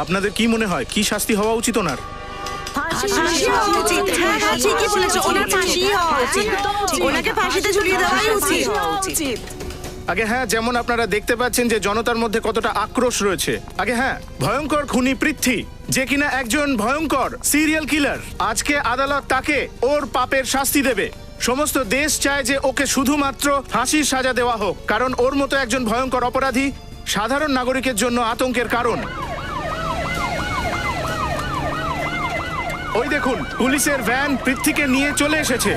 আপনাদের কি মনে হয় কি শাস্তি হওয়া উচিত ওনার? ফাঁসি হওয়া উচিত। হ্যাঁ, ঠিকই বলেছো, ওনার ফাঁসি হওয়া উচিত। ওনাকে ফাঁসিতে ঝুলিয়ে দেওয়াই উচিত। আগে হ্যাঁ, যেমন আপনারা দেখতে পাচ্ছেন যে জনতার মধ্যে কতটা আক্রোশ রয়েছে। আগে হ্যাঁ, ভয়ঙ্কর খুনি পৃথ্বী, যে কিনা একজন ভয়ঙ্কর সিরিয়াল কিলার, আজকে আদালত তাকে ওর পাপের শাস্তি দেবে। সমস্ত দেশ চায় যে ওকে শুধুমাত্র ফাঁসির সাজা দেওয়া হোক, কারণ ওর মতো একজন ভয়ঙ্কর অপরাধী সাধারণ নাগরিকের জন্য আতঙ্কের কারণ। ওই দেখুন, পুলিশের ভ্যান পৃথ্বীকে নিয়ে চলে এসেছে।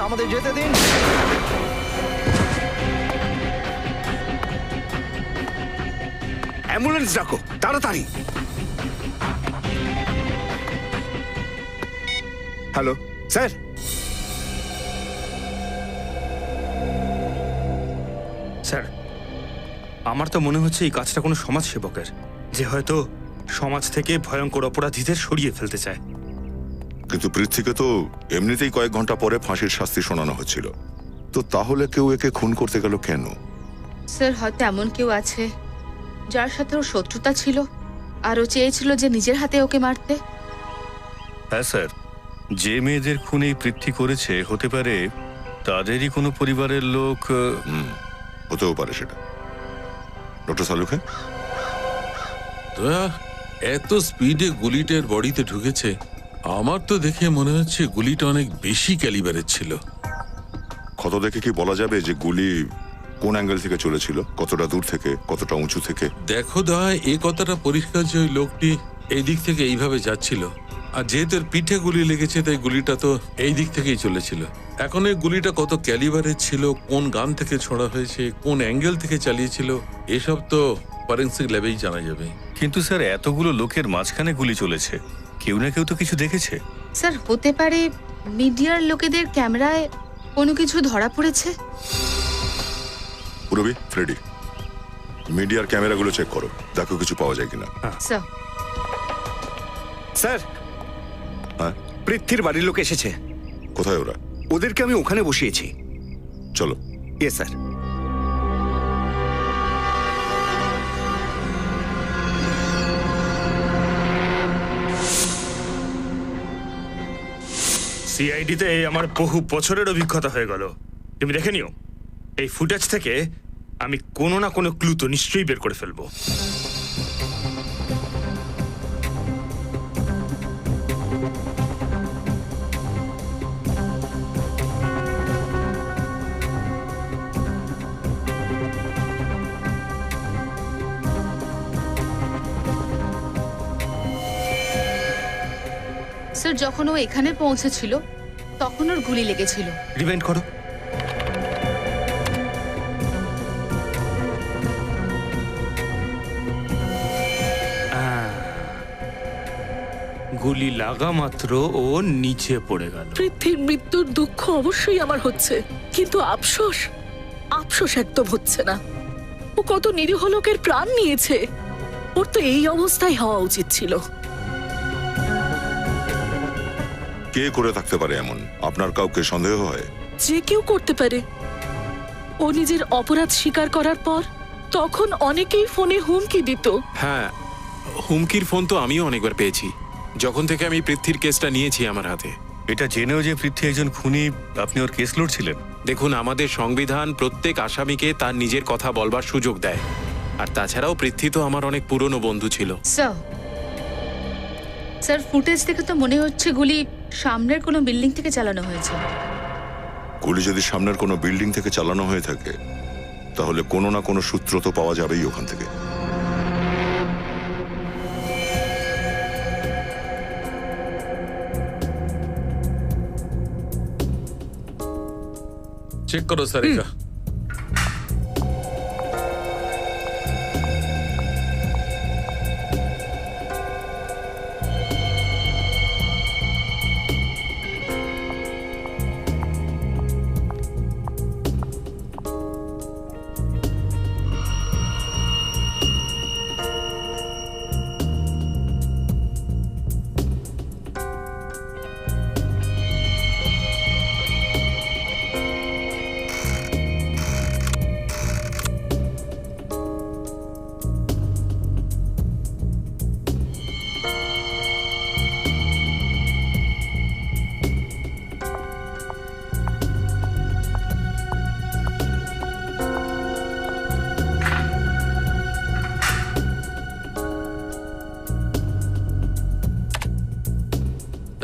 আমাদের যেতে দিন। অ্যাম্বুলেন্স ডাকো তাড়াতাড়ি। Hello sir. স্যার, আমার তো মনে হচ্ছে এই কাজটা কোনো সমাজসেবকের, যে হয়তো সমাজ থেকে ভয়ঙ্কর অপরাধীদের সরিয়ে ফেলতে চায়। কিন্তু পৃথ্বীকে তো এমনিতেই কয়েক ঘন্টা পরে ফাঁসির শাস্তি শোনানো হচ্ছিল, তো তাহলে কেউ একে খুন করতে গেল কেন? স্যার, হয়তো এমন কেউ আছে যার সাথে ওর শত্রুতা ছিল আর ও চেয়েছিল যে নিজের হাতে ওকে মারতে। হ্যাঁ স্যার, যে মেয়েদের খুন এই পৃথ্বী করেছে হতে পারে তাদেরই কোনো পরিবারের লোক। হতেও পারে সেটা। ডক্টর সালুখে, দয়া, এত স্পিডে গুলিটার বডিতে ঢুকেছে, আমার তো দেখে মনে হচ্ছে গুলিটা অনেক বেশি ক্যালিবারের ছিল। ক্ষত দেখে কি বলা যাবে যে গুলি কোন অ্যাঙ্গেল থেকে চলেছিল, কতটা দূর থেকে, কতটা উঁচু থেকে? দেখো দয়া, এই কথাটা পরিষ্কার যে ওই লোকটি এই দিক থেকে এইভাবে যাচ্ছিল, আর যেহেতু এর পিঠে গুলি লেগেছে তাই গুলিটা তো এই দিক থেকেই চলেছিল। এখন এই গুলিটা কত ক্যালিবারের ছিল, কোন গান থেকে ছোড়া হয়েছে, কোন অ্যাঙ্গেল থেকে চালিয়েছিল, এসব তো ফরেন্সিক ল্যাবেই জানা যাবে। কিন্তু স্যার, এতগুলো লোকের মাঝখানে গুলি চলেছে, কেউ না কেউ তো কিছু দেখেছে। স্যার, হতে পারে মিডিয়ার লোকেদের ক্যামেরায় কোনো কিছু ধরা পড়েছে। পুরবি, ফ্রেডি, মিডিয়ার ক্যামেরাগুলো চেক করো, দেখো কিছু পাওয়া যায় কিনা। স্যার, স্যার, হ্যাঁ, পৃথ্বীর বাড়ির লোক এসেছে। কোথায় ওরা? ওদেরকে আমি ওখানে বসিয়েছি। চলো। Yes sir. সিআইডিতে আমার বহু বছরের অভিজ্ঞতা হয়ে গেল। তুমি দেখে নিও, এই ফুটেজ থেকে আমি কোনো না কোনো ক্লু তো নিশ্চয়ই বের করে ফেলবো। স্যার, যখন ও এখানে পৌঁছেছিল তখন ওর গুলি লেগেছিল। রিমাইন্ড করো। গুলি লাগা মাত্র ও নিচে পড়ে গেল। পৃথ্বীর মৃত্যুর দুঃখ অবশ্যই আমার হচ্ছে, কিন্তু আফসোস একদম হচ্ছে না। ও কত নিরীহ লোকের প্রাণ নিয়েছে, ওর তো এই অবস্থায় হওয়া উচিত ছিল। কে করে থাকতে পারে এমন? আপনার কাউকে সন্দেহ হয়? যে কেউ করতে পারে। ও নিজের অপরাধ স্বীকার করার পর তখন অনেকেই ফোনে হুমকি দিত। হ্যাঁ, হুমকির ফোন তো আমিও অনেকবার পেয়েছি, যখন থেকে আমি পৃথ্বীর কেসটা নিয়েছি আমার হাতে। এটা জেনেও যে পৃথ্বী একজন খুনি, আপনি ওর কেস লড়ছিলেন? দেখুন, আমাদের সংবিধান প্রত্যেক আসামিকে তার নিজের কথা বলবার সুযোগ দেয়, আর তাছাড়াও পৃথ্বী তো আমার অনেক পুরনো বন্ধু ছিল। স্যার, ফুটেজ থেকে তো মনে হচ্ছে গুলি সামনের কোনো বিল্ডিং থেকে চালানো হয়েছে। গুলি যদি সামনের কোনো বিল্ডিং থেকে চালানো হয়ে থাকে তাহলে কোনো না কোনো সূত্র তো পাওয়া যাবেই ওখান থেকে। চেক করো সারিকা।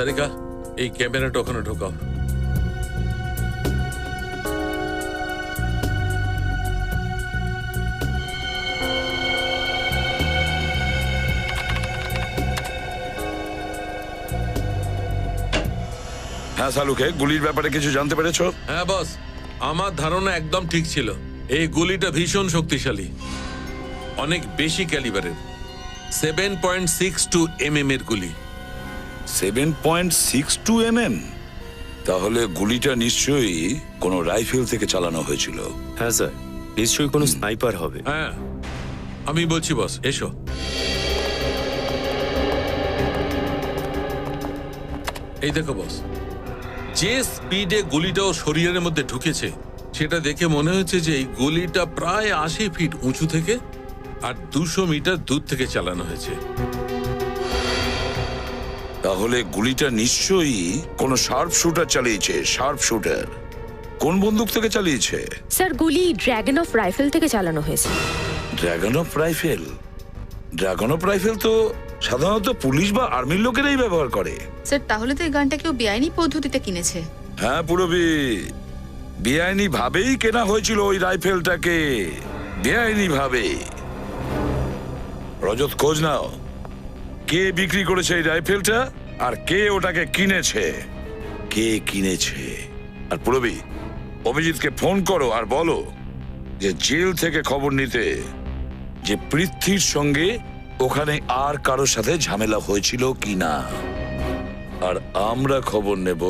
তারিকা, এই ক্যামেরাটা ওখানে ঢোকাও। হ্যাঁ সালুকে, গুলির ব্যাপারে কিছু জানতে পেরেছো? হ্যাঁ বস, আমার ধারণা একদম ঠিক ছিল। এই গুলিটা ভীষণ শক্তিশালী, অনেক বেশি ক্যালিবারের, 7.62 mm এর গুলি। 7.62 mm? তাহলে গুলিটা নিশ্চয়ই কোনো রাইফেল থেকে চালানো হয়েছিল। হ্যাঁ স্যার, নিশ্চয়ই কোনো স্নাইপার হবে। হ্যাঁ, আমি বলছি বস, এসো। এই দেখো বস, যে স্পিডে গুলিটা ওর শরীরের মধ্যে ঢুকেছে সেটা দেখে মনে হচ্ছে যে এই গুলিটা প্রায় 80 ফিট উঁচু থেকে আর 200 মিটার দূর থেকে চালানো হয়েছে। তাহলে গুলিটা নিশ্চয়ই কোনো শার্প শুটার চালিয়েছে। শার্প শুটার কোন বন্দুক থেকে চালিয়েছে? স্যার, গুলি ড্র্যাগন অফ রাইফেল থেকে চালানো হয়েছে। Dragon of rifle? Dragon of rifle তো সাধারণত পুলিশ বা আর্মির লোকেরাই ব্যবহার করে। স্যার, তাহলে তো এই গানটা কেউ বেআইনি পদ্ধতিতে কিনেছে। হ্যাঁ পুরবি, বেআইনি ভাবেই কেনা হয়েছিল ওই রাইফেলটাকে, বেআইনি ভাবে। রজত, খোঁজ নাও কে বিক্রি করেছে এই রাইফেলটা আর কে ওটাকে কিনেছে। কে কিনেছে? আর পুরবি, অভিজিৎকে ফোন করো আর বলো যে জেল থেকে খবর নিতে যে পৃথ্বীর সঙ্গে ওখানে আর কারোর সাথে ঝামেলা হয়েছিল কিনা। আর আমরা খবর নেব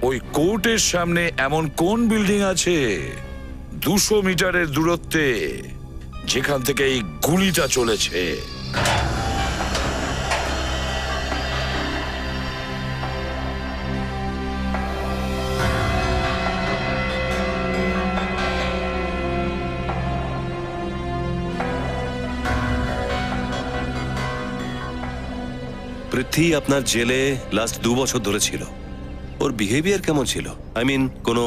ওই কোর্টের সামনে এমন কোন বিল্ডিং আছে 200 মিটারের দূরত্বে যেখান থেকে এই গুলিটা চলেছে। পৃথ্বী আপনার জেলে লাস্ট 2 বছর ধরে ছিল। ওর বিহেভিয়ার কেমন ছিল? আই মিন, কোনো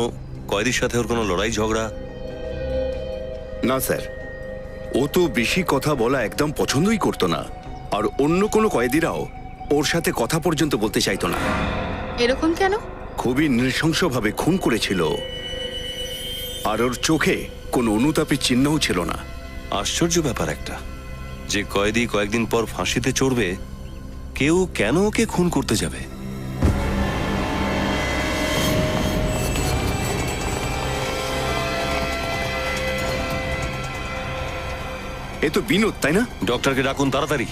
কয়েদির সাথে ওর কোনো লড়াই ঝগড়া? না স্যার, ও তো বেশি কথা বলা একদম পছন্দই করতো না, আর অন্য কোনো কয়েদিরাও ওর সাথে কথা পর্যন্ত বলতে চাইতো না। এরকম কেন? খুবই নৃশংসভাবে খুন করেছিল, আর ওর চোখে কোনো অনুতাপের চিহ্নও ছিল না। আশ্চর্য ব্যাপার একটা, যে কয়েদি কয়েকদিন পর ফাঁসিতে চড়বে, কেউ কেন ওকে খুন করতে যাবে? এ তো বিনোদ, তাই না? ডক্টরকে ডাকুন তাড়াতাড়ি।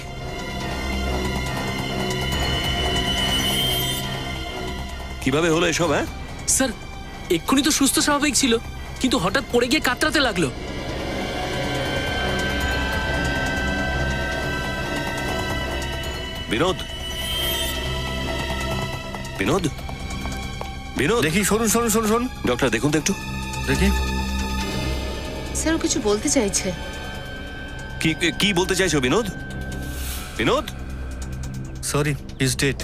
কিভাবে হলো এসব? হ্যাঁ স্যার, এক্ষুনি তো সুস্থ স্বাভাবিক ছিল, কিন্তু হঠাৎ পড়ে গিয়ে কাতরাতে লাগলো। বিনোদ, বিনোদ, বিনোদ, দেখি, শুনুন শুনুন শুনুন শুনুন। ডক্টর দেখুন তো একটু। দেখি। স্যার, ও কিছু বলতে চাইছে। কি কি বলতে চাইছো Binod? Binod, sorry, is dead.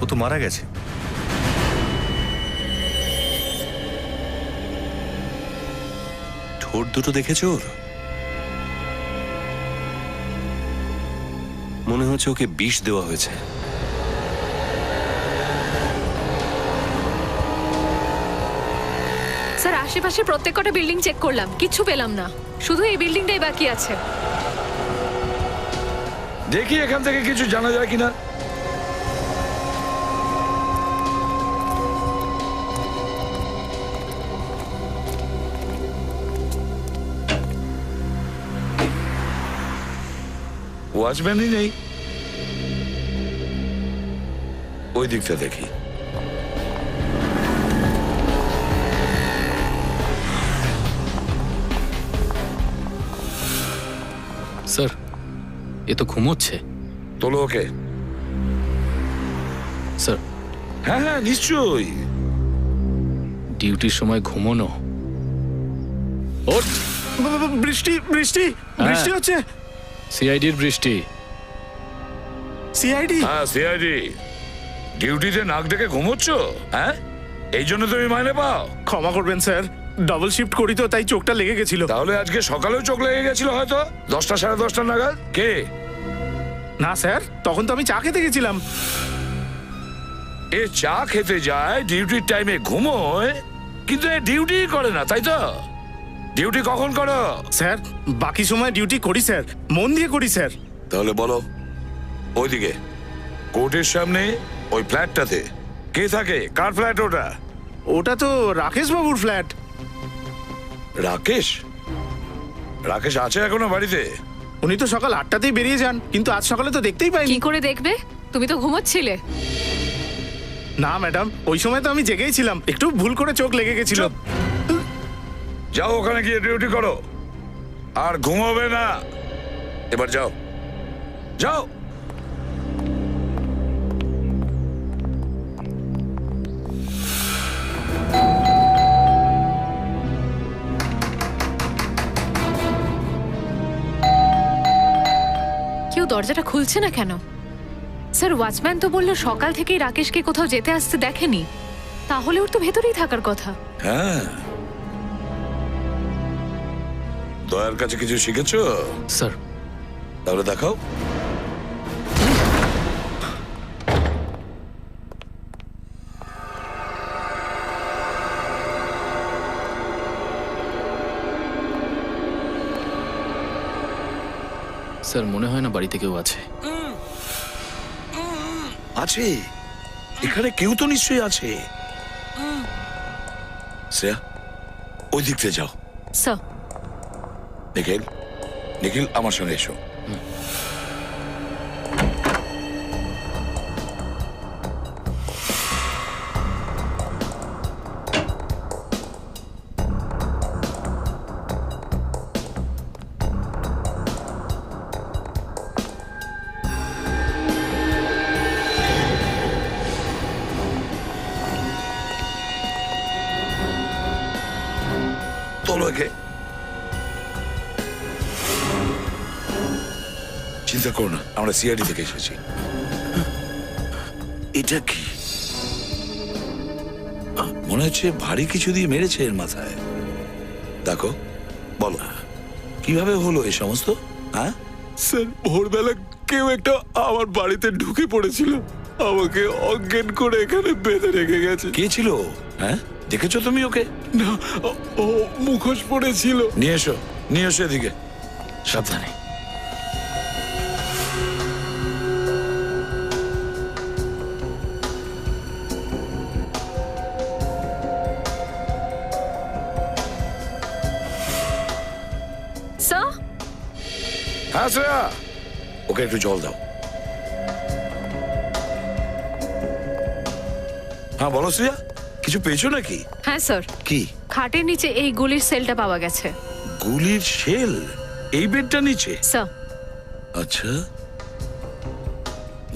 ও তো মারা গেছে। ঠোঁট দুটো দেখেছো ওর? মনে হচ্ছে ওকে বিষ দেওয়া হয়েছে। স্যার, আশেপাশে প্রত্যেকটা বিল্ডিং চেক করলাম, কিচ্ছু পেলাম না, শুধু এই বিল্ডিংটাই বাকি আছে। দেখি এখান থেকে কিছু জানা যায় কিনা। ওয়াচম্যানই নেই। ওই দিকটা দেখি। স্যার, এ তো ঘুমোচ্ছে। তোলো ওকে। স্যার, হ্যাঁ হ্যাঁ নিশ্চয়ই। ডিউটির সময় ঘুমোনো। ওঠ। বৃষ্টি বৃষ্টি বৃষ্টি হচ্ছে। সিআইডির বৃষ্টি। সিআইডি? হ্যাঁ সিআইডি। ডিউটিতে নাক ডেকে ঘুমোচ্ছ? হ্যাঁ, এই জন্য তুমি মাইনে পাও? ক্ষমা করবেন স্যার, ডাবল শিফট করি তো, তাই চোখটা লেগে গেছিল। তাহলে আজকে সকালেও চোখ লেগে গেছিল হয়তো 10টা সাড়ে 10টা নাগাদ। কে? না স্যার, তখন তো আমি চা খেতে গেছিলাম। এ চা খেতে যায়, ডিউটির টাইমে ঘুমোয়, কিন্তু এ ডিউটি করে না, তাই তো? ডিউটি কখন করো? স্যার বাকি সময় ডিউটি করি স্যার, মন দিয়ে করি স্যার। তাহলে বলো, ওইদিকে কোর্টের সামনে ওই ফ্ল্যাটটাতে কে থাকে? কার ফ্ল্যাট ওটা? ওটা তো রাকেশ বাবুর ফ্ল্যাট। রাকেশ? রাকেশ আছে এখনো বাড়িতে? উনি তো সকাল 8টাতেই বেরিয়ে যান, কিন্তু আজ সকালে তো দেখতেই পাইনি। কি করে দেখবে? তুমি তো ঘুমোচ্ছিলে। না ম্যাডাম, ওই সময় তো আমি জেগেই ছিলাম, একটু ভুল করে চোখ লেগে গেছিল। যাও ওখানে গিয়ে ডিউটি করো, আর ঘুমাবে না। এবার যাও, যাও। কেউ দরজাটা খুলছে না কেন? স্যার, ওয়াচম্যান তো বললো সকাল থেকেই রাকেশকে কোথাও যেতে আসতে দেখেনি। তাহলে ওর তো ভেতরেই থাকার কথা। হ্যাঁ, দয়ার কাছে কিছু শিখেছো? স্যার, তাহলে দেখাও। স্যার মনে হয় না বাড়িতে কেউ আছে। আছে, এখানে কেউ তো নিশ্চয়ই আছে। শ্রেয়া, ওই দিক থেকে যাও। স্যার। নিখিল, নিখিল আমার সঙ্গে এসো। তোলো একে। চিন্তা করো না, আমরা সিআইডি থেকে এসেছি। এটা কি? মনে হচ্ছে ভারী কিছু দিয়ে মেরেছে এর মাথায়। দেখো, বলো কিভাবে হলো এই সমস্ত? হ্যাঁ স্যার, ভোরবেলা কেউ একটা আমার বাড়িতে ঢুকে পড়েছিল, আমাকে অজ্ঞান করে এখানে বেঁধে রেখে গেছে। কে ছিল? হ্যাঁ, দেখেছো তুমি ওকে? না, ও মুখোশ পড়েছিল। নিয়ে এসো, নিয়ে এসো এদিকে, সাবধানে। স্যার। হ্যাঁ শ্রেয়া, ওকে একটু জল দাও। হ্যাঁ বলো শ্রেয়া, কিছু পেয়েছো নাকি? হ্যাঁ স্যার। কি? খাটের নিচে এই গুলির সেলটা পাওয়া গেছে। গুলির শেল এই বেডটা নিচে? স্যার। আচ্ছা,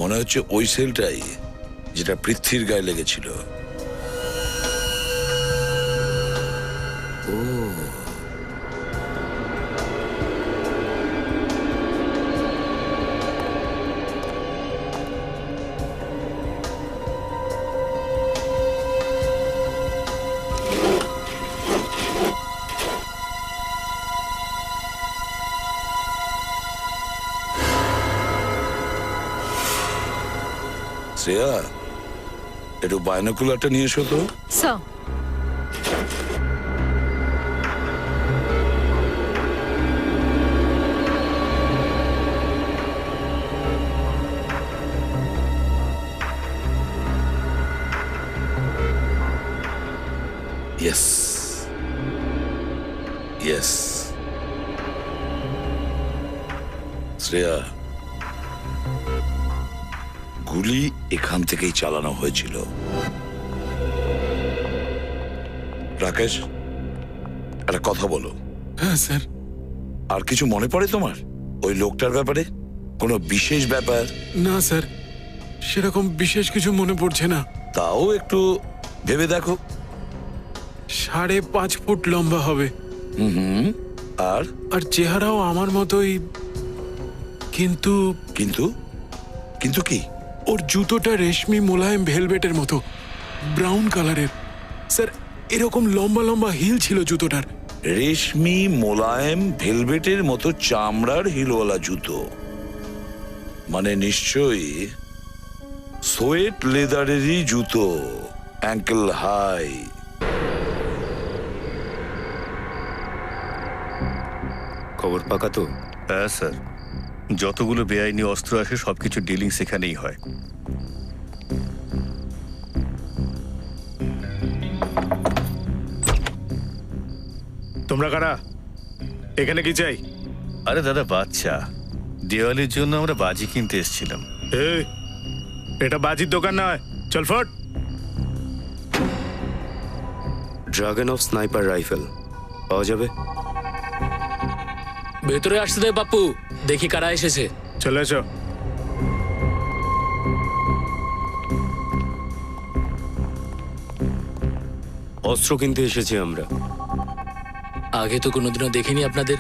মনে হচ্ছে ওই সেলটাই যেটা পৃথ্বীর গায়ে লেগেছিল। ও, শ্রেয়া, একটু বায়নোকুলারটা নিয়ে এসো তো। স্যার। Yes, yes. শ্রেয়া, গুলি এখান থেকেই চালানো হয়েছিল। রাকেশ, একটা কথা বলো। হ্যাঁ স্যার। আর কিছু মনে পড়ে তোমার ওই লোকটার ব্যাপারে? কোনো বিশেষ ব্যাপার? না স্যার, সেরকম বিশেষ কিছু মনে পড়ছে না। তাও একটু ভেবে দেখো। 5.5 ফুট লম্বা হবে। হুম, আর আর চেহারাও আমার মতোই, কিন্তু কিন্তু কিন্তু কি? ওর জুতোটা রেশমি মোলায়েম ভেলভেটের মতো, ব্রাউন কালারের। স্যার, এরকম লম্বা লম্বা হিল ছিল জুতোটার। রেশমি মোলায়েম ভেলভেটের মতো চামড়ার হিলওয়ালা জুতো, মানে নিশ্চয়ই সোয়েট লেদারেরই জুতো, অ্যাঙ্কেল হাই। খবর পাকা তো? হ্যাঁ স্যার, যতগুলো বেআইনি অস্ত্র আসে সবকিছু ডিলিং সেখানেই হয়। তোমরা কারা? এখানে কি চাই? আরে দাদা, বাচ্চা দেওয়ালির জন্য আমরা বাজি কিনতে এসেছিলাম। এই, এটা বাজির দোকান নয়, চল ফট। ড্রাগন অফ স্নাইপার রাইফেল পাওয়া যাবে? ভেতরে আসতে দে বাপু, দেখি কারা এসেছে। চলে এসো। অস্ত্র কিনতে এসেছি আমরা। আগে তো কোনোদিনও দেখিনি আপনাদের।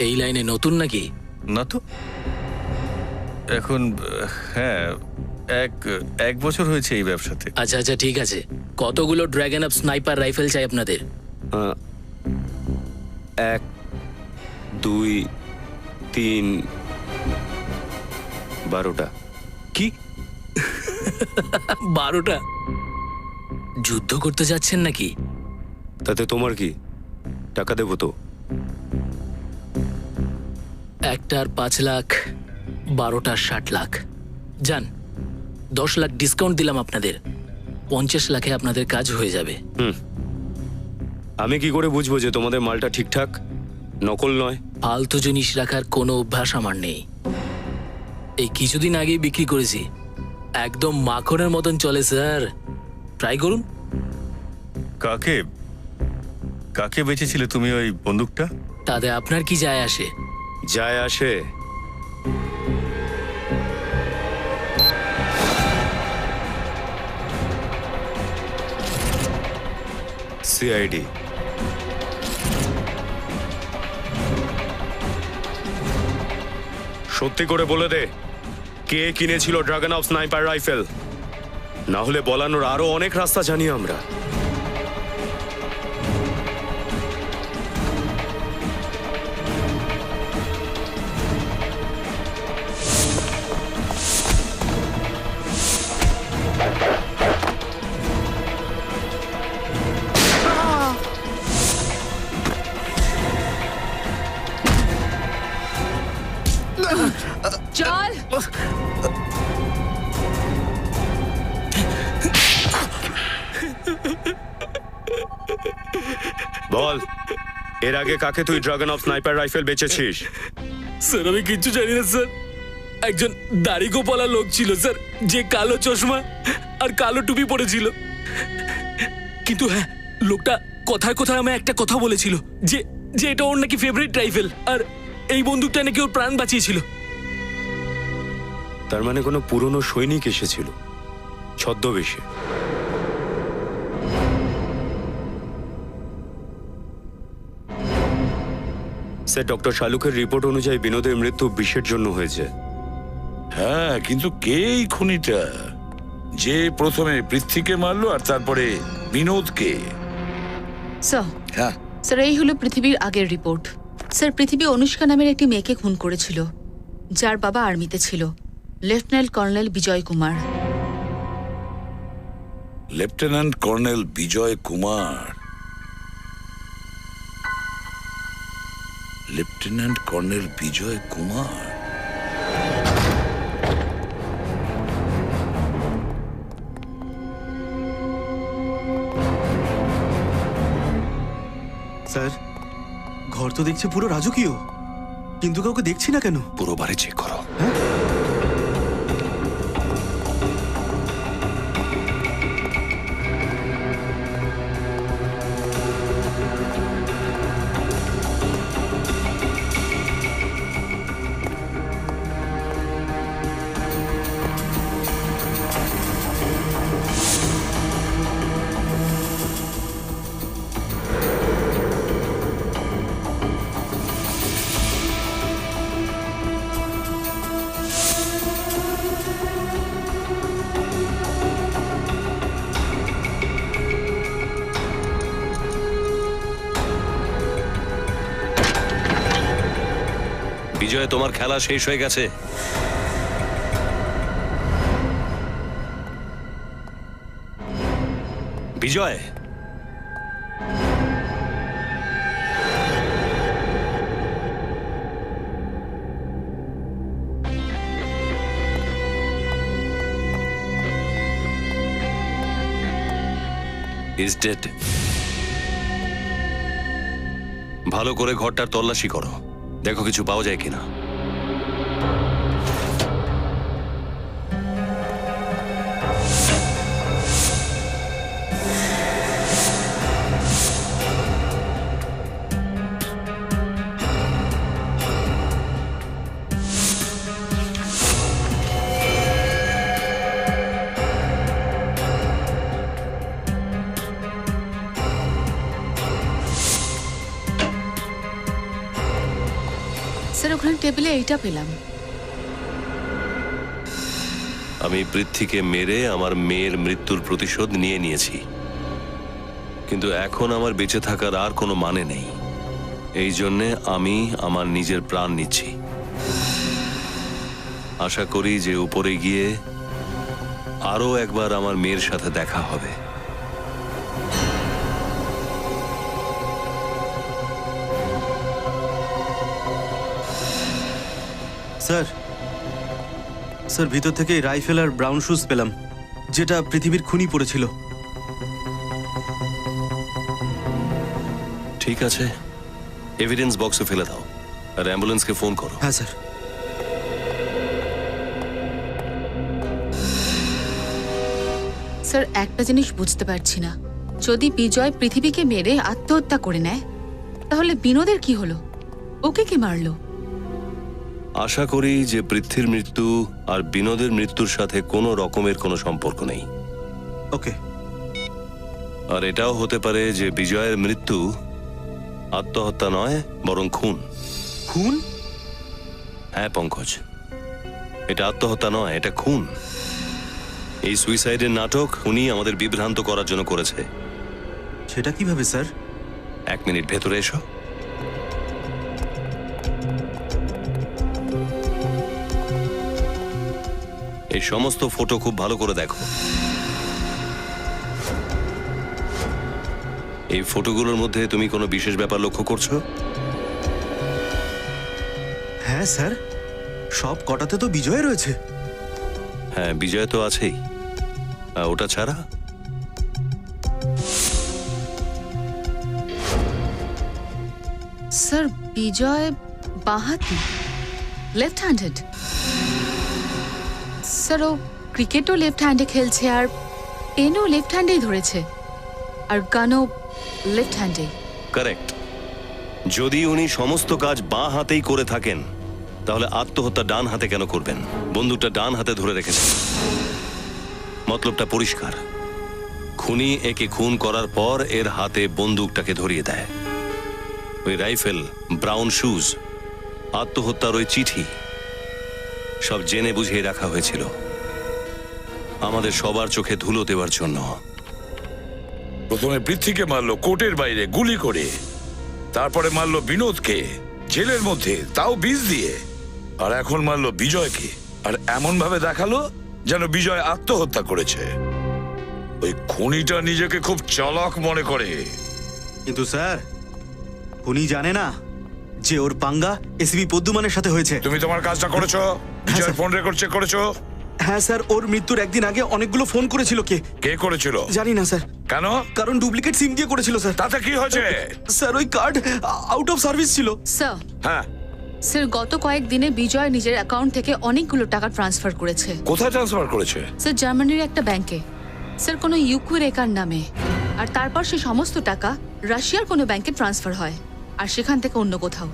এই লাইনে নতুন নাকি? না তো, এখন হ্যাঁ এক বছর হয়েছে এই ব্যবসাতে। আচ্ছা আচ্ছা, ঠিক আছে। কতগুলো ড্র্যাগন আপ স্নাইপার রাইফেল চাই আপনাদের? 1, 2, 3, 12টা। কি 12টা? যুদ্ধ করতে যাচ্ছেন নাকি? তাতে তোমার কি? টাকা দেবো তো। একটার 5 লাখ, 12টার 60 লাখ। যান, 10 লাখ ডিসকাউন্ট দিলাম আপনাদের। 50 লাখে আপনাদের কাজ হয়ে যাবে। আমি কি করে বুঝবো যে তোমাদের মালটা ঠিকঠাক, নকল নয়? ফালতু জিনিস রাখার কোনো অভ্যাস আমার নেই। এই কিছুদিন আগেই বিক্রি করেছি, একদম মাখনের মতন চলে স্যার। ট্রাই করুন। কাকে কাকে বেচেছিলে তুমি ওই বন্দুকটা? তাতে আপনার কি যায় আসে? যায় আসে। সিআইডি। সত্যি করে বলে দে, কে কিনেছিল ড্রাগন অফ স্নাইপার রাইফেল? না হলে বলানোর আরো অনেক রাস্তা জানি আমরা। চল। বল, এর আগে কাকে তুই ড্রাগন অফ স্নাইপার রাইফেল বেচেছিস? স্যার আমি কিচ্ছু জানি না স্যার। একজন দাড়ি গোপালা লোক ছিল স্যার, যে কালো চশমা আর কালো টুপি পরেছিল। কিন্তু হ্যাঁ, লোকটা কথায় কথায় আমায় একটা কথা বলেছিল যে যে এটা ওর নাকি ফেভারিট রাইফেল, আর এই বন্দুকটা নাকি ওর প্রাণ বাঁচিয়েছিল। তার মানে কোনো পুরনো সৈনিক এসেছিল ছদ্মবেশে। স্যার, ডক্টর শালুকের রিপোর্ট অনুযায়ী বিনোদের মৃত্যু বিষের জন্য হয়েছে। হ্যাঁ, কিন্তু কে এই খুনিটা, যে প্রথমে পৃথ্বীকে মারলো আর তারপরে বিনোদকে? স্যার, হ্যাঁ স্যার, এই হলো পৃথিবীর আগের রিপোর্ট। স্যার, পৃথিবী অনুষ্কা নামের একটি মেয়েকে খুন করেছিল, যার বাবা আর্মিতে ছিল, লেফটেন্যান্ট কর্নেল বিজয় কুমার। লেফটেন্যান্ট কর্নেল বিজয় কুমার? লেফটেন্যান্ট কর্নেল বিজয় কুমার? স্যার, ঘর তো দেখছি পুরো রাজকীয়, কিন্তু কাউকে দেখছি না কেন? পুরো বাড়ি চেক করো। বিজয়, তোমার খেলা শেষ হয়ে গেছে। বিজয়, ইজ ডেড। ভালো করে ঘরটার তল্লাশি করো, দেখো কিছু পাওয়া যায় কিনা। স্যার ওখানে টেবিলে এইটা পেলাম। আমি পৃথ্বীকে মেরে আমার মেয়ের মৃত্যুর প্রতিশোধ নিয়ে নিয়েছি, কিন্তু এখন আমার বেঁচে থাকার আর কোনো মানে নেই। এই জন্যে আমি আমার নিজের প্রাণ নিচ্ছি। আশা করি যে উপরে গিয়ে আরো একবার আমার মেয়ের সাথে দেখা হবে। স্যার স্যার ভিতর থেকে রাইফেল আর ব্রাউন শুজ পেলাম, যেটা পৃথিবীর খুনি পড়েছিল। ঠিক আছে, এভিডেন্স বক্সে ফেলে দাও আর অ্যাম্বুলেন্সকে ফোন করো। হ্যাঁ স্যার। স্যার একটা জিনিস বুঝতে পারছি না, যদি বিজয় পৃথিবীকে মেরে আত্মহত্যা করে নেয় তাহলে বিনোদের কি হলো? ওকে কে মারলো? আশা করি যে পৃথ্বীর মৃত্যু আর বিনোদের মৃত্যুর সাথে কোনো রকমের কোনো সম্পর্ক নেই। ওকে। আর এটাও হতে পারে যে বিজয়ের মৃত্যু আত্মহত্যা নয়, বরং খুন। খুন? হ্যাঁ পঙ্কজ, এটা আত্মহত্যা নয়, এটা খুন। এই সুইসাইডের নাটক উনি আমাদের বিভ্রান্ত করার জন্য করেছে। সেটা কিভাবে স্যার? 1 মিনিট ভেতরে এসো। এই সমস্ত ফটো খুব ভালো করে দেখো। এই ফটোগুলোর মধ্যে তুমি কোনো বিশেষ ব্যাপার লক্ষ্য করছো? হ্যাঁ স্যার, সব কটাতে তো বিজয় রয়েছে। হ্যাঁ, বিজয় তো আছেই। ওটা ছাড়া স্যার বিজয় বাঁহাতি, লেফট হ্যান্ডেড। স্যার ও ক্রিকেটও লেফট হ্যান্ডে খেলছে, আর পেনও লেফট হ্যান্ডেই ধরেছে, আর গানও লেফট হ্যান্ডে। কারেক্ট। যদি উনি সমস্ত কাজ বাঁ হাতেই করে থাকেন তাহলে আত্মহত্যা ডান হাতে কেন করবেন? বন্দুকটা ডান হাতে ধরে রেখেছেন, মতলবটা পরিষ্কার। খুনি একে খুন করার পর এর হাতে বন্দুকটাকে ধরিয়ে দেয়। ওই রাইফেল, ব্রাউন শুজ, আত্মহত্যার ওই চিঠি সব জেনে বুঝিয়ে রাখা হয়েছিল আমাদের সবার চোখে ধুলো দেওয়ার জন্য। প্রথমে পৃথ্বীকে মারলো কোর্টের বাইরে গুলি করে, তারপরে মারলো বিনোদকে জেলের মধ্যে, তাও বিষ দিয়ে, আর এখন মারলো বিজয়কে, আর এমন ভাবে দেখালো যেন বিজয় আত্মহত্যা করেছে। ওই খুনিটা নিজেকে খুব চালাক মনে করে। কিন্তু স্যার, উনি জানে না যে ওর পাঙ্গা এসিপি পদ্মুমানের সাথে হয়েছে। তুমি তোমার কাজটা করেছো? বিজয় ফোন রেকর্ড চেক করেছো? হ্যাঁ স্যার, ওর মৃত্যুর একদিন আগে অনেকগুলো ফোন করেছিল। কে করেছিল? জানি না স্যার। কেন? কারণ ডুপ্লিকেট সিম দিয়ে করেছিল স্যার। তাতে কি হয়েছে? স্যার ওই কার্ড আউট অফ সার্ভিস ছিল। স্যার, হ্যাঁ স্যার গত কয়েকদিনে বিজয় নিজের অ্যাকাউন্ট থেকে অনেকগুলো টাকা ট্রান্সফার করেছে। কোথায় ট্রান্সফার করেছে? স্যার জার্মানির একটা ব্যাংকে, স্যার কোনো ইউকুর একার নামে। আর তারপর সেই সমস্ত টাকা রাশিয়ার কোনো ব্যাংকে ট্রান্সফার হয়, আর সেখান থেকে অন্য কোথাও।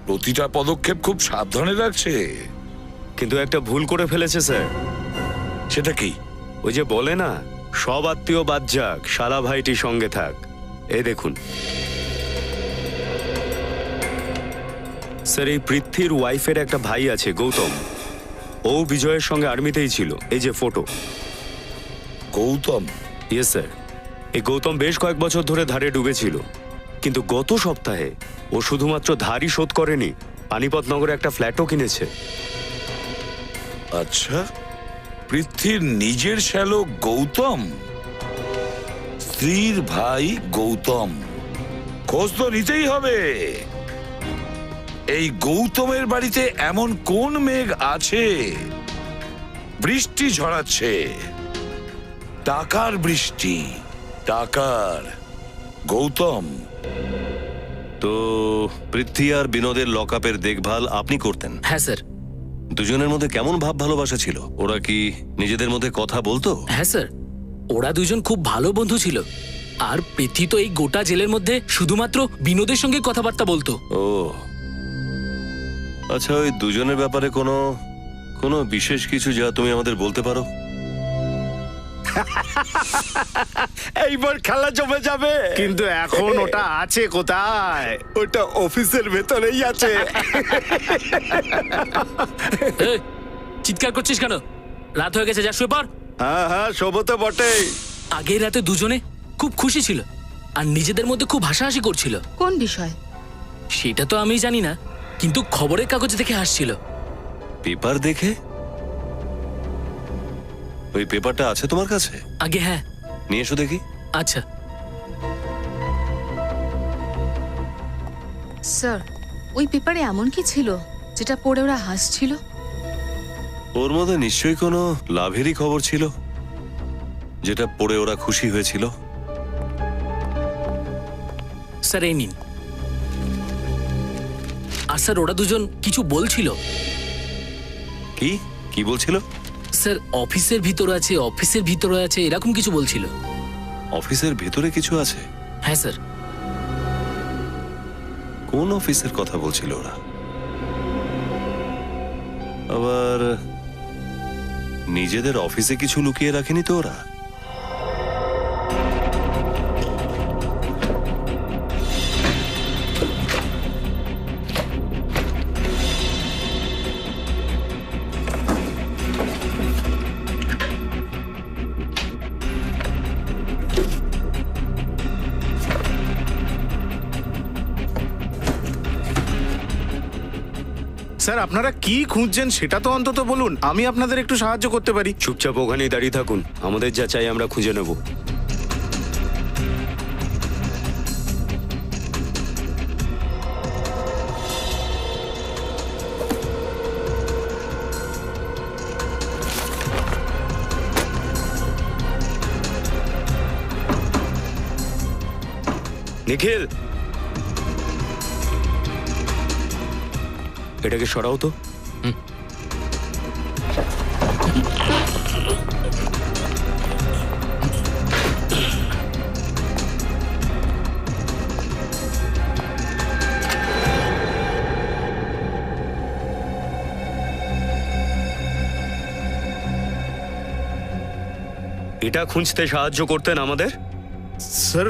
প্রতিটা পদক্ষেপ খুব সাবধানে রাখছে। কিন্তু একটা ভুল করে ফেলেছে স্যার। সেটা কি? ওই যে বলে না, সব আত্মীয় বাদ যাক, শালা ভাইটি সঙ্গে থাক। এই দেখুন স্যার, এই পৃথ্বীর ওয়াইফের একটা ভাই আছে গৌতম, ও বিজয়ের সঙ্গে আর্মিতেই ছিল। এই যে ফটো। গৌতম? Yes sir. এই গৌতম বেশ কয়েক বছর ধরে ধারে ডুবেছিল, কিন্তু গত সপ্তাহে ও শুধুমাত্র ধারই শোধ করেনি, পানিপত নগরে একটা ফ্ল্যাটও কিনেছে। আচ্ছা, পৃথ্বীর নিজের শ্যালক গৌতম স্ত্রীর ভাই গৌতম। খোঁজ তো নিতেই হবে। এই গৌতমের বাড়িতে এমন কোন মেঘ আছে বৃষ্টি ঝরাচ্ছে, টাকার বৃষ্টি, টাকার। গৌতম তো পৃথ্বী আর বিনোদের লকআপের দেখভাল আপনি করতেন? হ্যাঁ স্যার। দুজনের মধ্যে কেমন ভাব ভালোবাসা ছিল? ওরা কি নিজেদের মধ্যে কথা বলতো? হ্যাঁ স্যার, ওরা দুজন খুব ভালো বন্ধু ছিল। আর পৃথ্বী তো এই গোটা জেলের মধ্যে শুধুমাত্র বিনোদের সঙ্গে কথাবার্তা বলতো। ও আচ্ছা, ওই দুজনের ব্যাপারে কোনো কোনো বিশেষ কিছু যা তুমি আমাদের বলতে পারো? এইবার খেলা জমে যাবে। কিন্তু এখন ওটা আছে কোথায়? ওটা অফিসের ভেতরেই আছে। এই, চিৎকার করছিস কেন? রাত হয়ে গেছে, যা শুয়ে পড়। হ্যাঁ হ্যাঁ, শোভো তো বটেই। আগের রাতে দুজনে খুব খুশি ছিল আর নিজেদের মধ্যে খুব হাসাহাসি করছিল। কোন বিষয়? সেটা তো আমি জানি না, কিন্তু খবরের কাগজ দেখে হাসছিল। পেপার দেখে? ওই পেপারটা আছে তোমার কাছে? আগে হ্যাঁ। নিয়ে এসো দেখি। আচ্ছা স্যার, ওই পেপারে এমন কি ছিল যেটা পড়ে ওরা হাসছিল? ওর মধ্যে নিশ্চয়ই কোনো লাভেরই খবর ছিল, যেটা পড়ে ওরা খুশি হয়েছিল। স্যার এই নিন। আর স্যার ওরা দুজন কিছু বলছিল। কি কি বলছিল? স্যার অফিসের ভিতরে আছে, অফিসের ভিতরে আছে, এরকম কিছু বলছিল। অফিসের ভেতরে কিছু আছে? হ্যাঁ স্যার। কোন অফিসের কথা বলছিল ওরা? আবার নিজেদের অফিসে কিছু লুকিয়ে রাখেনি তো ওরা? স্যার আপনারা কি খুঁজছেন সেটা তো অন্তত বলুন, আমি আপনাদের একটু সাহায্য করতে পারি। চুপচাপ ওখানেই দাঁড়িয়ে থাকুন, আমাদের যা চাই আমরা খুঁজে নেব। নিখিল, এটাকে সরাও তো। এটা খুঁজতে সাহায্য করতেন আমাদের? স্যার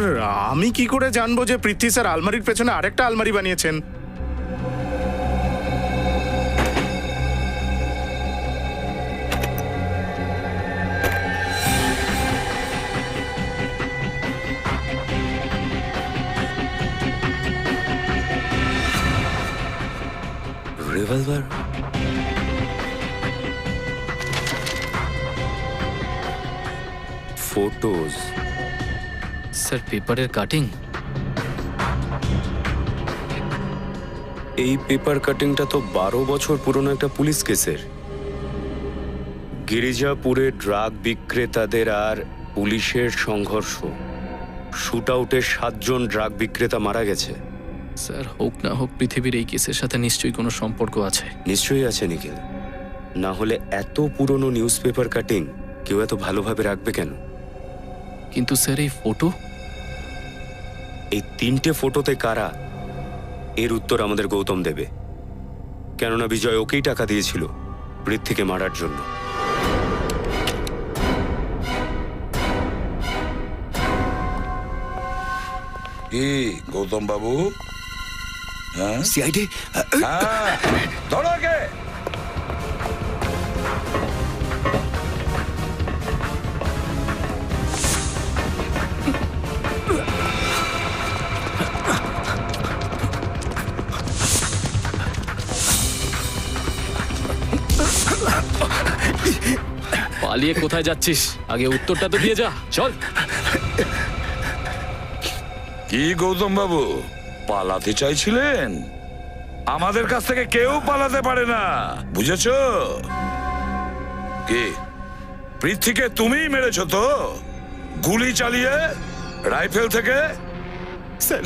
আমি কি করে জানবো যে পৃথ্বী স্যার আলমারির পেছনে আরেকটা আলমারি বানিয়েছেন? Revolver, photos. স্যার পেপারের কাটিং। এই পেপার কাটিংটা তো 12 বছর পুরনো একটা পুলিশ কেসের। গিরিজাপুরে ড্রাগ বিক্রেতাদের আর পুলিশের সংঘর্ষ, শুট আউটে 7 জন ড্রাগ বিক্রেতা মারা গেছে। স্যার হোক না হোক পৃথিবীর এই কেসের সাথে নিশ্চয়ই কোনো সম্পর্ক আছে। নিশ্চয়ই আছে নিখিল, না হলে এত পুরনো নিউজ পেপার কাটিং কেউ এত ভালোভাবে রাখবে কেন? কিন্তু স্যার এই ফটো, এই 3টে ফটোতে কারা, এর উত্তর আমাদের গৌতম দেবে। কেননা বিজয় ওকেই টাকা দিয়েছিল পৃথ্বীকে মারার জন্য। কি গৌতম বাবু? হ্যাঁ সিআইডি, হ্যাঁ, ধরো কে? পালিয়ে কোথায় যাচ্ছিস? আগে উত্তরটা তো দিয়ে যা, চল। কি গৌতম বাবু, পালাতে চাইছিলেন? আমাদের কাছ থেকে কেউ পালাতে পারে না, বুঝেছো? কি পৃথ্বীকে তুমিই মেরেছো তো, গুলি চালিয়ে রাইফেল থেকে? স্যার,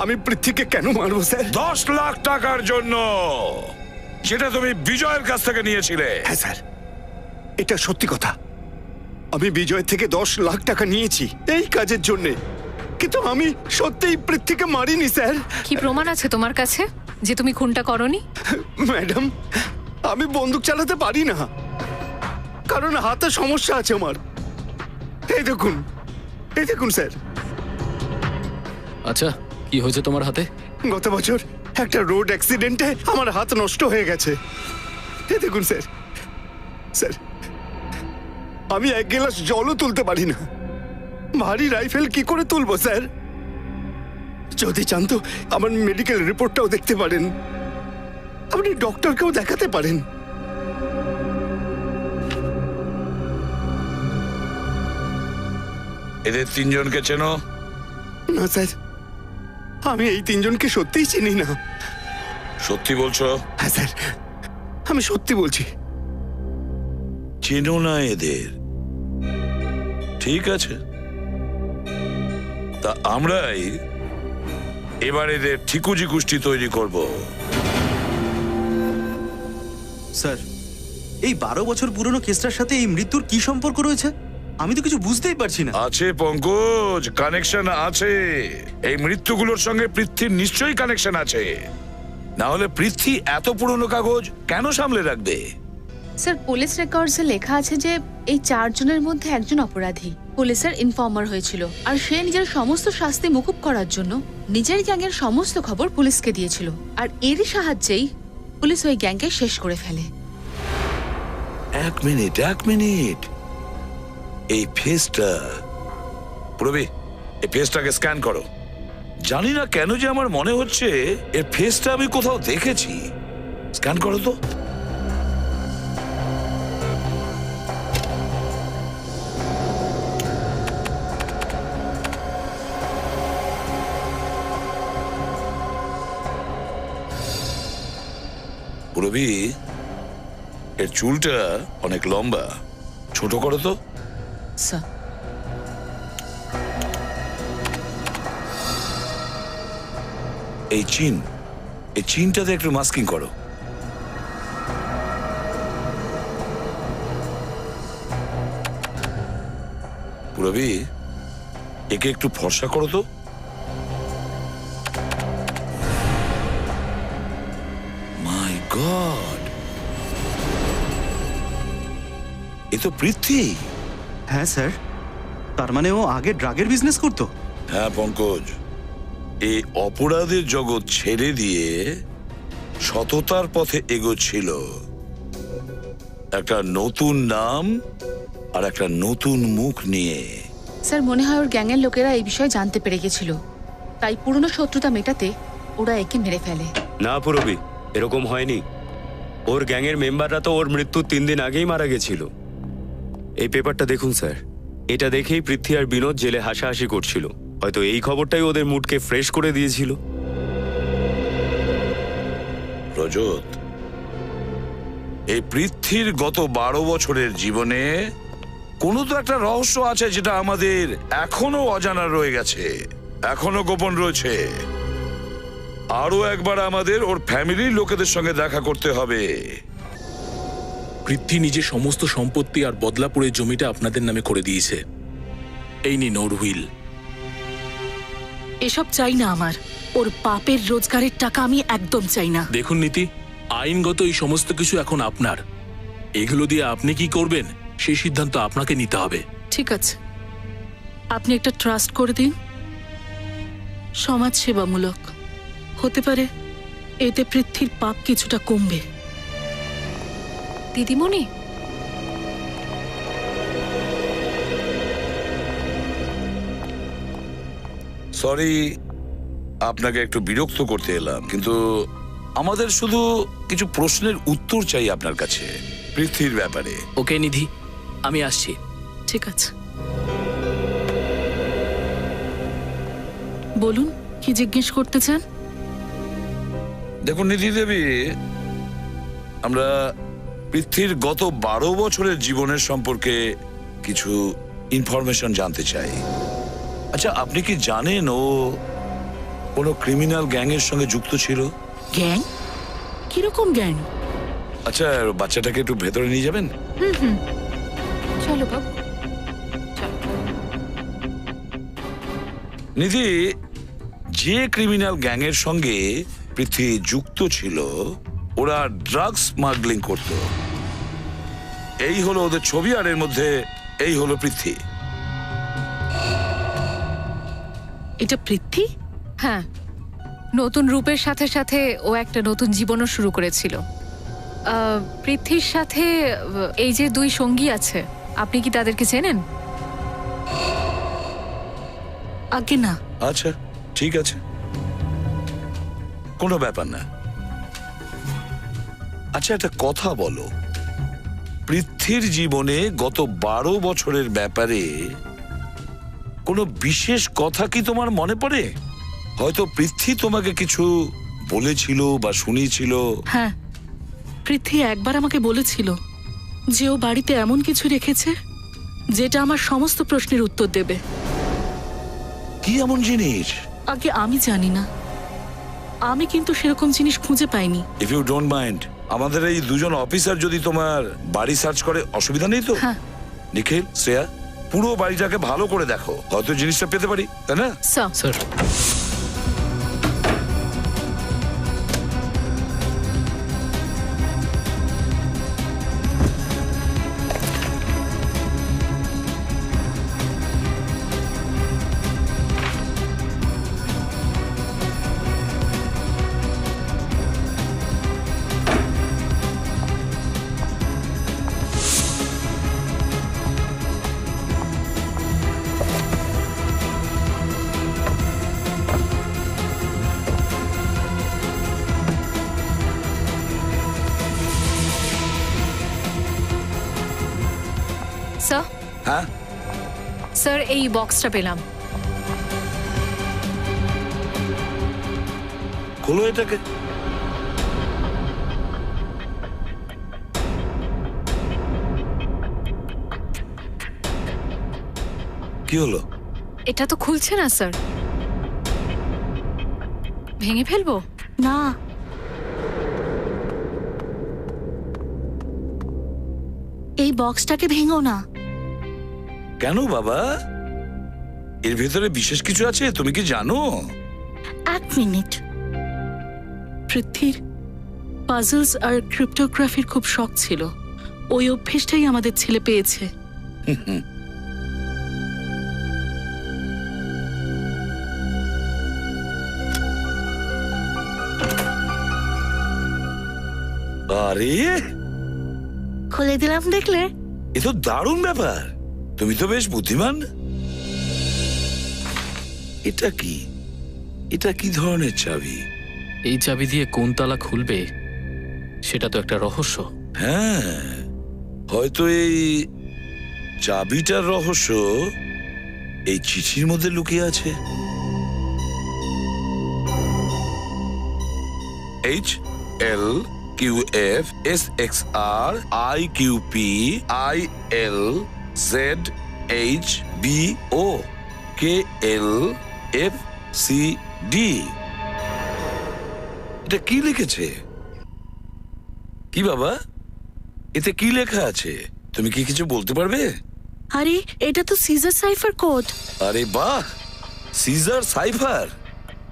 আমি পৃথ্বীকে কেন মারবো স্যার? 10 লাখ টাকার জন্য, যেটা তুমি বিজয়ের কাছ থেকে নিয়েছিলে। হ্যাঁ স্যার, এটা সত্যি কথা। আমি বিজয় থেকে 10 লাখ টাকা নিয়েছি এই কাজের জন্য, কিন্তু আমি সত্যিই পৃথ্বীকে মারিনি স্যার। কি প্রমাণ আছে তোমার কাছে যে তুমি খুনটা করনি? ম্যাডাম, আমি বন্দুক চালাতে পারি না, কারণ হাতে সমস্যা আছে আমার। এই দেখুন, এই দেখুন স্যার। আচ্ছা, কি হয়েছে তোমার হাতে? গত বছর একটা রোড অ্যাক্সিডেন্টে আমার হাত নষ্ট হয়ে গেছে। এই দেখুন স্যার। স্যার, আমি 1 গ্লাস জলও তুলতে পারি না, ভারী রাইফেল কি করে তুলবো স্যার? যদি চান তো আমার মেডিকেল রিপোর্টটাও দেখতে পারেন, আপনি ডক্টরকেও দেখাতে পারেন। এদের 3 জনকে চেনো? না স্যার, আমি এই 3 জনকে সত্যিই চিনি না। সত্যি বলছো? হ্যাঁ স্যার, আমি সত্যি বলছি। চেনো না এদের? ঠিক আছে, তা আমরাই এবার এদের ঠিকুজি গোষ্ঠী তৈরি করব। স্যার, এই 12 বছর পুরনো কেসটার সাথে এই মৃত্যুর কি সম্পর্ক রয়েছে? আমি তো কিছু বুঝতেই পারছি না। আছে পঙ্কজ, কানেকশন আছে। এই মৃত্যুগুলোর সঙ্গে পৃথ্বীর নিশ্চয়ই কানেকশন আছে, না হলে পৃথ্বী এত পুরনো কাগজ কেন সামলে রাখবে? স্যার, পুলিশ রেকর্ডসে লেখা আছে যে এই 4 জনের মধ্যে একজন অপরাধী পুলিশের ইনফর্মার হয়েছিল, আর সে নিজের সমস্ত শাস্তি মুকুব করার জন্য নিজের গ্যাংয়ের সমস্ত খবর পুলিশকে দিয়েছিল, আর এরই সাহায্যেই পুলিশ ওই গ্যাংকে শেষ করে ফেলে। এক মিনিট, এই ফেসটা, প্রবি এই ফেসটাকে স্ক্যান করো। জানি না কেন যে আমার মনে হচ্ছে এর ফেসটা আমি কোথাও দেখেছি। স্ক্যান করো তো। পুরবি, এর চুলটা অনেক লম্বা, ছোট করো তো। স্যার, এই চিনটাতে একটু মাস্কিং করো। পুরবি, একে একটু ফর্সা করো তো। মাই গড, এ তো পৃথ্বী। হ্যাঁ স্যার, তার মানে ও আগে ড্রাগের বিজনেস করতো? হ্যাঁ পঙ্কজ, এই অপরাধের জগৎ ছেড়ে দিয়ে সততার পথে এগোচ্ছিল। একটা নতুন নাম আর একটা নতুন মুখ নিয়ে। স্যার, মনে হয় ওর গ্যাংয়ের লোকেরা এই বিষয়ে জানতে পেরে গেছিল, তাই পুরনো শত্রুতা মেটাতে ওরা একে মেরে ফেলে। না পুরবি, এরকম হয়নি। ওর গ্যাংয়ের মেম্বাররা তো ওর মৃত্যুর 3 দিন আগেই মারা গেছিল। এই পেপারটা দেখুন স্যার, এটা দেখেই পৃথ্বী আর বিনোদ জেলে হাসাহাসি করছিল। হয়তো এই খবরটাই ওদের মুডকে ফ্রেশ করে দিয়েছিল। রজত, এই পৃথ্বীর গত 12 বছরের জীবনে কোনো তো একটা রহস্য আছে যেটা আমাদের এখনো অজানা রয়ে গেছে, এখনো গোপন রয়েছে। আরো একবার আমাদের ওর ফ্যামিলির লোকেদের সঙ্গে দেখা করতে হবে। পৃথ্বী নিজে সমস্ত সম্পত্তি আর বদলাপুরের জমিটা আপনাদের নামে করে দিয়েছে। এই নিন ওর হুইল। এসব চাই না আমার। ওর পাপের রোজগারের টাকা আমি একদম চাই না। দেখুন নীতি, আইনগত এই সমস্ত কিছু এখন আপনার। এগুলো দিয়ে আপনি কি করবেন সেই সিদ্ধান্ত আপনাকে নিতে হবে। ঠিক আছে, আপনি একটা ট্রাস্ট করে দিন, সমাজ সেবামূলক হতে পারে, এতে পৃথ্বীর পাপ কিছুটা কমবে। দিদিমণি, সরি আপনাকে একটু বিরক্ত করতে এলাম, কিন্তু আমাদের শুধু কিছু প্রশ্নের উত্তর চাই আপনার কাছে পৃথ্বীর ব্যাপারে। ওকে নিধি, আমি আসছি। ঠিক আছে। বলুন, কি জিজ্ঞেস করতে চান? দেখুন নিধি দেবী, আমরা পৃথ্বীর গত 12 বছরের জীবনের সম্পর্কে কিছু ইনফরমেশন জানতে চাই। আচ্ছা, আপনি কি জানেন ও কোনো ক্রিমিনাল গ্যাংয়ের সঙ্গে যুক্ত ছিল? গ্যাং? কিরকম গ্যাং? আচ্ছা, বাচ্চাটাকে একটু ভেতরে নিয়ে যাবেন? চলো বাবু। নিধি, যে ক্রিমিনাল গ্যাংয়ের সঙ্গে পৃথ্বী যুক্ত ছিল, ওরা ড্রাগস স্মাগলিং করত। এই হলো ওদের ছবি, আর এর মধ্যে এই হলো পৃথ্বী। এটা পৃথ্বী? হ্যাঁ, নতুন রূপের সাথে সাথে ও একটা নতুন জীবনও শুরু করেছিল। পৃথ্বীর সাথে এই যে 2 সঙ্গী আছে, আপনি কি তাদেরকে চেনেন? আগে না। আচ্ছা, ঠিক আছে, কোনো ব্যাপার না। আচ্ছা, একটা কথা বলো, পৃথ্বীর জীবনে গত 12 বছরের ব্যাপারে কোনো বিশেষ কথা কি তোমার মনে পড়ে? হয়তো পৃথ্বী তোমাকে কিছু বলেছিল বা শুনিয়েছিল। হ্যাঁ, পৃথ্বী একবার আমাকে বলেছিল যে ও বাড়িতে এমন কিছু রেখেছে যেটা আমার সমস্ত প্রশ্নের উত্তর দেবে। কি এমন জিনিস? আগে আমি জানি না, আমি কিন্তু সেরকম জিনিস খুঁজে পাইনি। ইফ ইউ ডোন্ট মাইন্ড, আমাদের এই 2জন অফিসার যদি তোমার বাড়ি সার্চ করে, অসুবিধা নেই তো? হ্যাঁ। নিখিল, শ্রেয়া, পুরো বাড়িটাকে ভালো করে দেখো, হয়তো জিনিসটা পেতে পারি, তাই না? স্যার। স্যার, হ্যাঁ স্যার, এই বক্সটা পেলাম। খোলো এটাকে। কি হলো? এটা তো খুলছে না স্যার। ভেঙে ফেলবো? না, এই বক্সটাকে ভেঙো না। কেন বাবা? এর ভেতরে বিশেষ কিছু আছে, তুমি কি জানো? 1 মিনিট। পৃথ্বীর পাজলস আর ক্রিপ্টোগ্রাফির খুব শখ ছিল। ওই অভ্যেসটাই আমাদের ছেলে পেয়েছে। আরে, খুলে দিলাম, দেখলে? এ তো দারুণ ব্যাপার, তুমি তো বেশ বুদ্ধিমান। এটা কি? এটা কি ধরনের চাবি? এই চাবি দিয়ে কোন তালা খুলবে সেটা তো একটা রহস্য। হ্যাঁ, হয়তো এই চাবিটার রহস্য এই চিঠির মধ্যে লুকিয়ে আছে। HLQFSXRIQPILZHBOKLFCD। এটা কি লিখেছে? কি বাবা, এতে কি লেখা আছে? তুমি কি কিছু বলতে পারবে? আরে, এটা তো সিজার সাইফার কোড। আরে বাহ, সিজার সাইফার!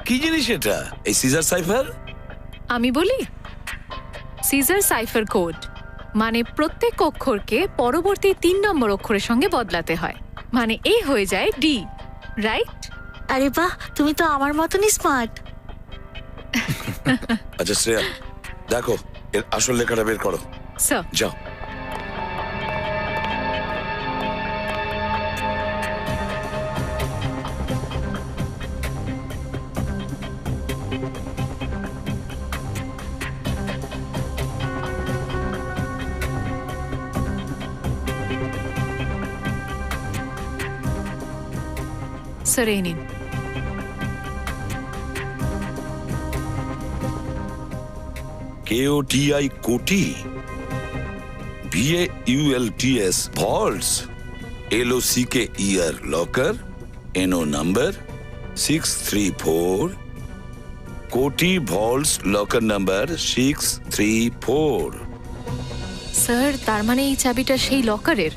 কি জিনিস এটা, এই সিজার সাইফার? আমি বলি, সিজার সাইফার কোড মানে প্রত্যেক অক্ষরকে পরবর্তী 3 নম্বর অক্ষরের সঙ্গে বদলাতে হয়। মানে এই হয়ে যায় ডি, রাইট? আরে বাহ, তুমি তো আমার মতনই স্মার্ট। আচ্ছা শ্রেয়া, দেখো এর আসল লেখাটা বের করো। স্যার, যাও। স্যার এই নিন। KOTI কোটি, VAULTS vaults, LOCKER locker, NO number 634, কোটি vaults locker number 634। স্যার তার মানে এই চাবিটা সেই লকারের?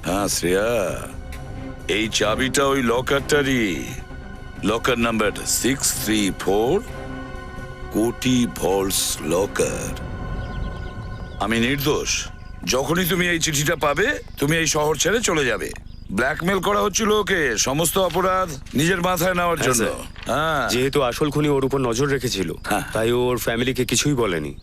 হ্যাঁ শ্রেয়া, এই চাবিটা ওই লকারটারই। লকার নাম্বার 634, কোটি ভল্টস লকার। আমি নির্দোষ। যখনই তুমি এই চিঠিটা পাবে তুমি এই শহর ছেড়ে চলে যাবে। ব্ল্যাকমেল করা হচ্ছিল ওকে, সমস্ত অপরাধ নিজের মাথায় নেওয়ার জন্য। হ্যাঁ, যেহেতু আসল খুনি ওর উপর নজর রেখেছিল, তাই ওর ফ্যামিলিকে কিছুই বলেনি।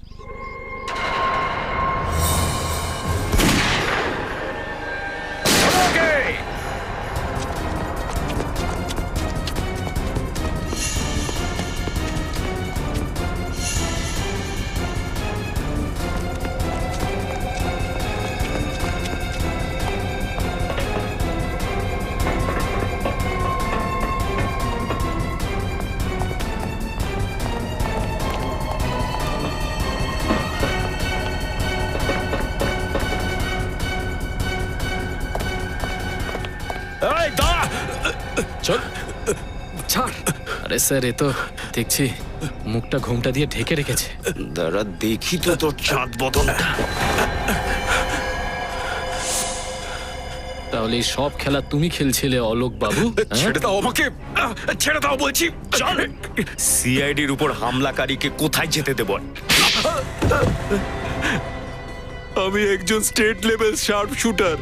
চল ছাড়। আরে স্যার, এ তো দেখছি মুখটা ঘোমটা দিয়ে ঢেকে রেখেছে। দাঁড়া দেখি তো তোর চাঁদ বদনটা। তাহলে এই সব খেলা তুমি খেলছিলে অলোক বাবু? ছেড়ে দাও আমাকে, ছেড়ে দাও বলছি। সিআইডির উপর হামলাকারীকে কোথায় যেতে দেব? আমি একজন স্টেট লেভেল শার্প শুটার।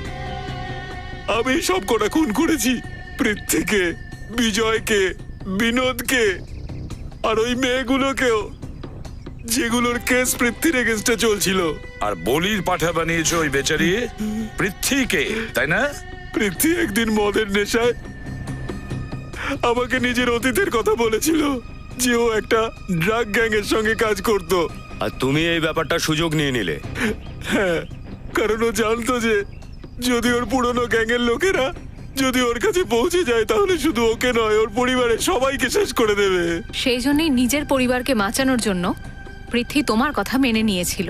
আমি সব কটা খুন করেছি, পৃথ্বীকে, বিজয়কে, বিনোদকে, আর ওই মেয়েগুলোকেও, যেগুলোর কেস পৃথ্বীর এগেন্স্টে চলছিল। আর বলির পাঠা বানিয়েছো ওই বেচারি পৃথ্বীকে, তাই না? পৃথ্বী একদিন মদের নেশায় আমাকে নিজের অতীতের কথা বলেছিল, যে ও একটা ড্রাগ গ্যাং এর সঙ্গে কাজ করত। আর তুমি এই ব্যাপারটা সুযোগ নিয়ে নিলে? হ্যাঁ, কারণ ও জানতো যে যদি ওর পুরনো গ্যাংয়ের লোকেরা যদি ওর কাছে পৌঁছে যায় তাহলে শুধু ওকে নয়, ওর পরিবারের সবাইকে শেষ করে দেবে। সেই জন্যই নিজের পরিবারকে বাঁচানোর জন্য পৃথ্বী তোমার কথা মেনে নিয়েছিল।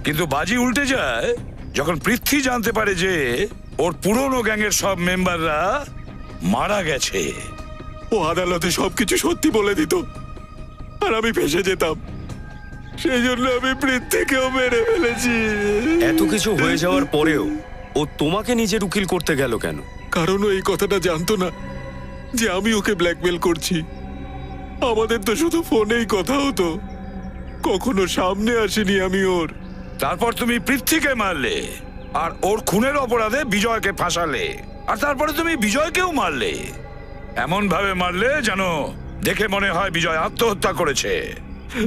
কিন্তু বাজি উল্টে যায় যখন পৃথ্বী জানতে পারে যে ওর পুরনো গ্যাংয়ের সব মেম্বাররা মারা গেছে। ও আদালতে সবকিছু সত্যি বলে দিত আর আমি ফেঁসে যেতাম। সেই জন্য আমি পৃথ্বীকেও মেরে ফেলেছি। এত কিছু হয়ে যাওয়ার পরেও ও তোমাকে নিজের উকিল করতে গেল কেন? কারণ ও এই কথাটা জানতো না যে আমি ওকে ব্ল্যাকমেল করছি। আমাদের তো শুধু ফোনেই কথা হতো, কখনো সামনে আসিনি আমি ওর। তারপর তুমি পৃথ্বীকে মারলে আর ওর খুনের অপরাধে বিজয়কে ফাঁসালে, আর তারপরে তুমি বিজয়কেও মারলে। এমন ভাবে মারলে যেন দেখে মনে হয় বিজয় আত্মহত্যা করেছে।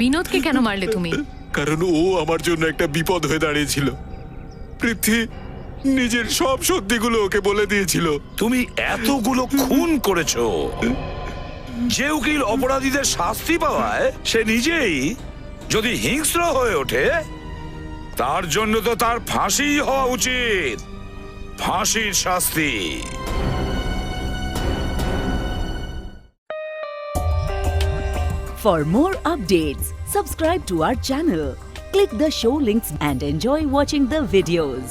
বিনোদকে কেন মারলে তুমি? কারণ ও আমার জন্য একটা বিপদ হয়ে দাঁড়িয়েছিল। পৃথ্বী নিজের সব সত্যিগুলো ওকে বলে দিয়েছিল। তুমি এতগুলো খুন করেছো, যে উকিল অপরাধীদের শাস্তি পাওয়ায় সে নিজেই যদি হিংস্র হয়ে ওঠে, তার জন্য তো তার ফাঁসি হওয়া উচিত, ফাঁসির শাস্তি। For more updates, subscribe to our channel, click the show links and enjoy watching the videos.